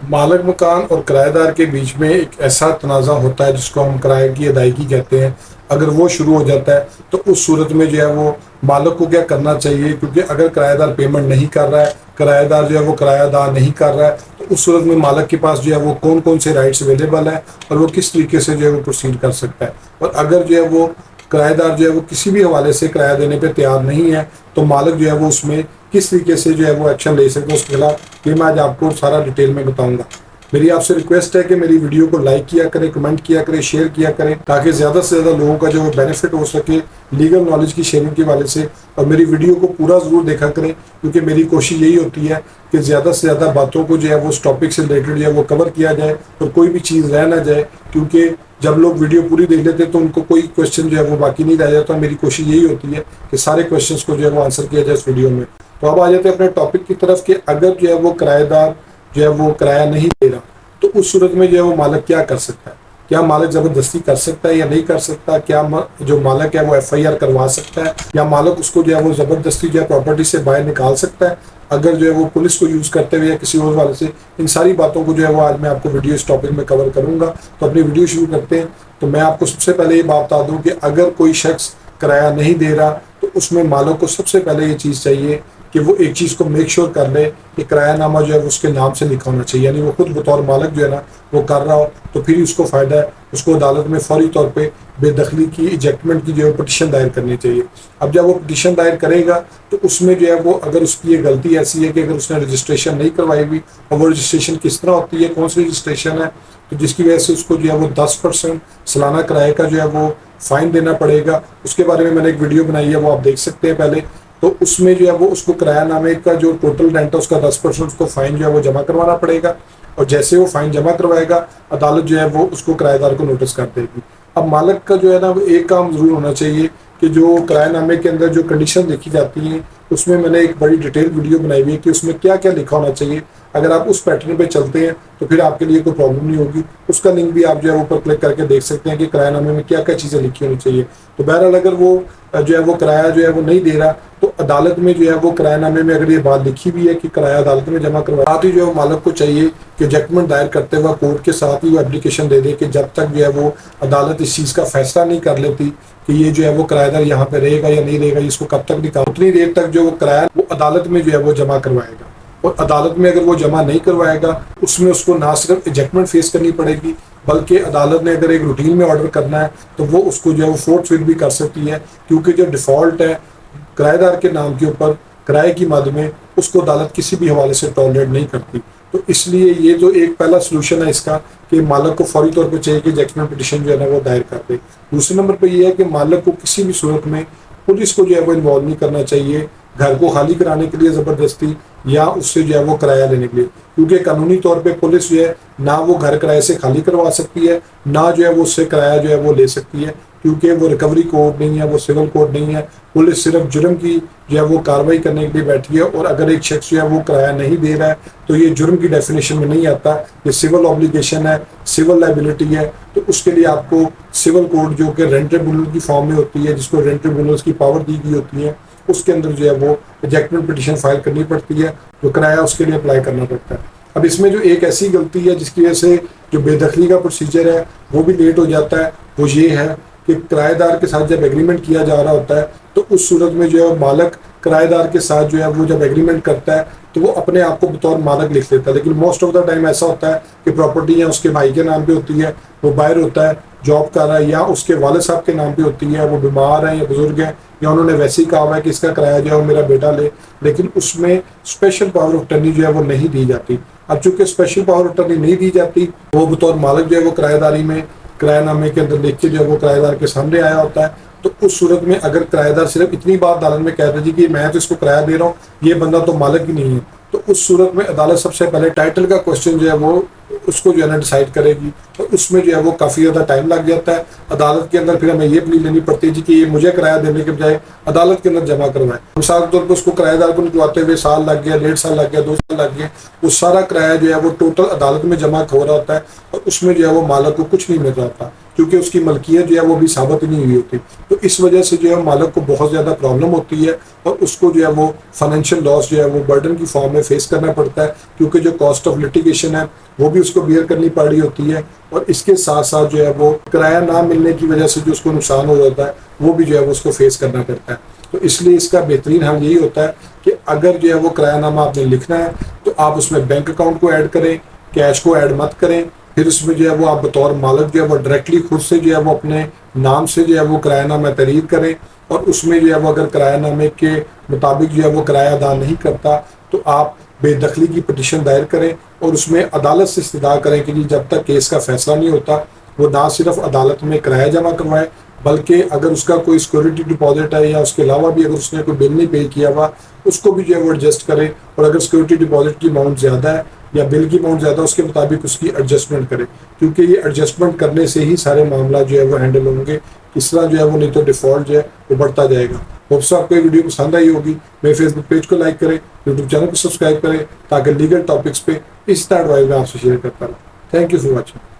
मालिक मकान और किराएदार के बीच में एक ऐसा तनाज़ा होता है जिसको हम किराए की अदायगी कहते हैं। अगर वो शुरू हो जाता है तो उस सूरत में जो है वो मालिक को क्या करना चाहिए, क्योंकि अगर किराएदार पेमेंट नहीं कर रहा है, किराएदार जो है वो किराया अदा नहीं कर रहा है, तो उस सूरत में मालिक के पास जो है वो कौन कौन से राइट्स अवेलेबल हैं और वो किस तरीके से जो है वो प्रोसीड कर सकता है। और अगर जो है वो किराएदार जो है वो किसी भी हवाले से किराया देने पे तैयार नहीं है तो मालिक जो है वो उसमें किस तरीके से जो है वो एक्शन ले सकते हैं उसके खिलाफ, ये मैं आज आपको सारा डिटेल में बताऊंगा। मेरी आपसे रिक्वेस्ट है कि मेरी वीडियो को लाइक किया करें, कमेंट किया करें, शेयर किया करें, ताकि ज़्यादा से ज़्यादा लोगों का जो है बेनिफिट हो सके लीगल नॉलेज की शेयरिंग के वाले से। और मेरी वीडियो को पूरा ज़रूर देखा करें, क्योंकि मेरी कोशिश यही होती है कि ज़्यादा से ज़्यादा बातों को जो है वो उस टॉपिक से रिलेटेड जो है वो कवर किया जाए और कोई भी चीज़ रह ना जाए, क्योंकि जब लोग वीडियो पूरी देख लेते हैं तो उनको कोई क्वेश्चन जो है वो बाकी नहीं रह जाता। मेरी कोशिश यही होती है कि सारे क्वेश्चंस को जो है वो आंसर किया जाए इस वीडियो में। तो अब आ जाते हैं अपने टॉपिक की तरफ कि अगर जो है वो किराएदार जो है वो किराया नहीं दे रहा तो उस सूरत में जो है वो मालिक क्या कर सकता है। क्या मालिक ज़बरदस्ती कर सकता है या नहीं कर सकता? क्या जो मालिक है वो FIR करवा सकता है, या मालिक उसको जो है वो ज़बरदस्ती जो है प्रॉपर्टी से बाहर निकाल सकता है अगर जो है वो पुलिस को यूज़ करते हुए या किसी और वाले से? इन सारी बातों को जो है वो आज मैं आपको वीडियो इस टॉपिक में कवर करूँगा। तो अपनी वीडियो शुरू करते हैं। तो मैं आपको सबसे पहले ये बात बता दूँ कि अगर कोई शख्स किराया नहीं दे रहा तो उसमें मालिक को सबसे पहले ये चीज़ चाहिए कि वो एक चीज़ को मेक श्योर कर ले कि किरायानामा जो है उसके नाम से लिखा होना चाहिए, यानी वो खुद बतौर मालिक जो है ना वो कर रहा हो, तो फिर उसको फ़ायदा है। उसको अदालत में फौरी तौर पे बेदखली की इजेक्टमेंट की जो है पटिशन दायर करनी चाहिए। अब जब वो पटिशन दायर करेगा तो उसमें जो है वो अगर उसकी ये गलती ऐसी है कि अगर उसने रजिस्ट्रेशन नहीं करवाई हुई, और वो रजिस्ट्रेशन किस तरह होती है, कौन सी रजिस्ट्रेशन है, तो जिसकी वजह से उसको जो है वो 10% सालाना किराए का जो है वो फ़ाइन देना पड़ेगा। उसके बारे में मैंने एक वीडियो बनाई है, वो आप देख सकते हैं पहले। तो उसमें जो है वो उसको किरायानामे का जो टोटल रेंट है उसका 10% उसको फ़ाइन जो है वो जमा करवाना पड़ेगा, और जैसे वो फ़ाइन जमा करवाएगा अदालत जो है वो उसको किराएदार को नोटिस कर देगी। अब मालिक का जो है ना वो एक काम ज़रूर होना चाहिए कि जो किरायानामे के अंदर जो कंडीशन लिखी जाती हैं उसमें मैंने एक बड़ी डिटेल वीडियो बनाई हुई है कि उसमें क्या क्या लिखा होना चाहिए। अगर आप उस पैटर्न पे चलते हैं तो फिर आपके लिए कोई प्रॉब्लम नहीं होगी। उसका लिंक भी आप जो है ऊपर क्लिक करके देख सकते हैं कि किरायानामे में क्या क्या चीज़ें लिखी होनी चाहिए। तो बहरहाल अगर वो जो है वो किराया जो है वो नहीं दे रहा तो अदालत में जो है वो किरायानामे में अगर ये बात लिखी भी है कि किराया अदालत में जमा करवा, साथ ही जो है मालिक को चाहिए कि जजमेंट दायर करते हुए कोर्ट के साथ ही वो एप्लीकेशन दे दे कि जब तक जो है वो अदालत इस चीज़ का फैसला नहीं कर लेती कि ये जो है वो किराएदार यहाँ पे रहेगा या नहीं रहेगा, इसको कब तक निकाल, उतनी देर तक जो वो किराया वो अदालत में जो है वो जमा करवाएगा। और अदालत में अगर वो जमा नहीं करवाएगा उसमें उसको ना सिर्फ इजेक्टमेंट फेस करनी पड़ेगी, बल्कि अदालत ने अगर एक रूटीन में ऑर्डर करना है तो वो उसको जो है वो फोर्सफिट भी कर सकती है, क्योंकि जो डिफ़ॉल्ट है किराएदार के नाम के ऊपर किराए की मद में उसको अदालत किसी भी हवाले से टॉलरेट नहीं करती। तो इसलिए ये जो एक पहला सोल्यूशन है इसका कि मालिक को फौरी तौर पर चाहिए कि जजमेंट पिटिशन जो है ना वो दायर कर दे। दूसरे नंबर पर यह है कि मालिक को किसी भी सूरत में पुलिस को जो है वो इन्वॉल्व नहीं करना चाहिए घर को खाली कराने के लिए ज़बरदस्ती, या उससे जो है वो किराया लेने के लिए, क्योंकि कानूनी तौर पे पुलिस जो है ना वो घर किराए से खाली करवा सकती है, ना जो है वो उससे किराया जो है वो ले सकती है, क्योंकि वो रिकवरी कोर्ट नहीं है, वो सिविल कोर्ट नहीं है। पुलिस सिर्फ जुर्म की जो है वो कार्रवाई करने के लिए बैठी है, और अगर एक शख्स जो है वो किराया नहीं दे रहा है तो ये जुर्म की डेफिनेशन में नहीं आता, ये सिविल ऑब्लिगेशन है, सिविल लाइबिलिटी है। तो उसके लिए आपको सिविल कोर्ट जो कि रेंट ट्रिब्यूनल की फॉर्म में होती है, जिसको रेंट ट्रिब्यूनल्स की पावर दी गई होती है, उसके अंदर जो है वो रिजेक्टमेंट पिटिशन फाइल करनी पड़ती है, जो किराया उसके लिए अप्लाई करना पड़ता है। अब इसमें जो एक ऐसी गलती है जिसकी वजह से जो बेदखली का प्रोसीजर है वो भी लेट हो जाता है, वो ये है कि किराएदार के साथ जब एग्रीमेंट किया जा रहा होता है तो उस सूरत में जो है मालिक किराएदार के साथ जो है वो जब एग्रीमेंट करता है तो वो अपने आप को बतौर मालिक लिख लेता है, लेकिन मोस्ट ऑफ द टाइम ऐसा होता है कि प्रॉपर्टी या उसके भाई के नाम पे होती है, वो बाहर होता है, जॉब कर रहा है, या उसके वाले साहब के नाम पे होती है, वो बीमार है या बुजुर्ग है, या उन्होंने वैसे ही कहा हुआ है कि इसका किराया जो है वो मेरा बेटा ले, लेकिन उसमें स्पेशल पावर ऑफ टर्नी जो है वो नहीं दी जाती। अब चूंकि स्पेशल पावर ऑफ टर्नी नहीं दी जाती, वो बतौर मालिक जो है वो किराएदारी में किरायानामे के अंदर लिख के जो है वो किराएदार के सामने आया होता है। तो उस सूरत में अगर किराएदार सिर्फ इतनी बात अदालत में कहता है कि मैं तो इसको किराया दे रहा हूँ, ये बंदा तो मालिक ही नहीं है, तो उस सूरत में अदालत सबसे पहले टाइटल का क्वेश्चन जो है वो उसको जो है ना डिसाइड करेगी, तो उसमें जो है वो काफ़ी ज़्यादा टाइम लग जाता है अदालत के अंदर। फिर हमें ये प्ली लेनी पड़ती है जी कि ये मुझे किराया देने के बजाय अदालत के अंदर जमा करवाए। मिसाल के तौर पर उसको किराएदार को निकलवाते हुए साल लग गया, 1.5 साल लग गया, 2 साल लग गया, वो सारा किराया जो है वो टोटल अदालत में जमा हो रहा होता है, और उसमें जो है वो मालिक को कुछ नहीं मिल रहा था, क्योंकि उसकी मलकियत जो है वो भी साबित नहीं हुई होती। तो इस वजह से जो है मालिक को बहुत ज़्यादा प्रॉब्लम होती है और उसको जो है वो फाइनेंशियल लॉस जो है वो बर्डन की फॉर्म में फेस करना पड़ता है, क्योंकि जो कॉस्ट ऑफ लिटिगेशन है वो भी उसको बियर करनी पड़ रही होती है। और इसके साथ साथ जो है वो किराया ना मिलने की वजह से जो उसको नुकसान हो जाता है वो भी जो है वो उसको फेस करना पड़ता है। तो इसलिए इसका बेहतरीन हल यही होता है कि अगर जो है वो किरायानामा आपने लिखना है तो आप उसमें बैंक अकाउंट को ऐड करें, कैश को ऐड मत करें। फिर उसमें जो है वो आप बतौर मालिक जो है वो डायरेक्टली खुद से जो है वो अपने नाम से जो है वो किरायानामा तहरीर करें, और उसमें जो है वो अगर किरायानामे के मुताबिक जो है वो किराया अदा नहीं करता तो आप बेदखली की पटिशन दायर करें और उसमें अदालत से इस्तदा करें कि जी जब तक केस का फैसला नहीं होता वो ना सिर्फ अदालत में किराया जमा करवाए, बल्कि अगर उसका कोई सिक्योरिटी डिपॉजिट है या उसके अलावा भी अगर उसने कोई बिल नहीं पे किया हुआ उसको भी जो है वो एडजस्ट करें। और अगर सिक्योरिटी डिपॉजिट की अमाउंट ज़्यादा है या बिल की अमाउंट ज़्यादा उसके मुताबिक उसकी एडजस्टमेंट करें, क्योंकि ये एडजस्टमेंट करने से ही सारे मामला जो है वो हैंडल होंगे। इस तरह जो है वो नहीं तो डिफ़ॉल्ट जो है वो बढ़ता जाएगा। होप्स आपको ये वीडियो पसंद आई होगी। मेरे फेसबुक पेज को लाइक करें, यूट्यूब चैनल को सब्सक्राइब करें ताकि लीगल टॉपिक्स पे इस तरह एडवाइस मैं आपसे शेयर करता रहूँ। Thank you for watching.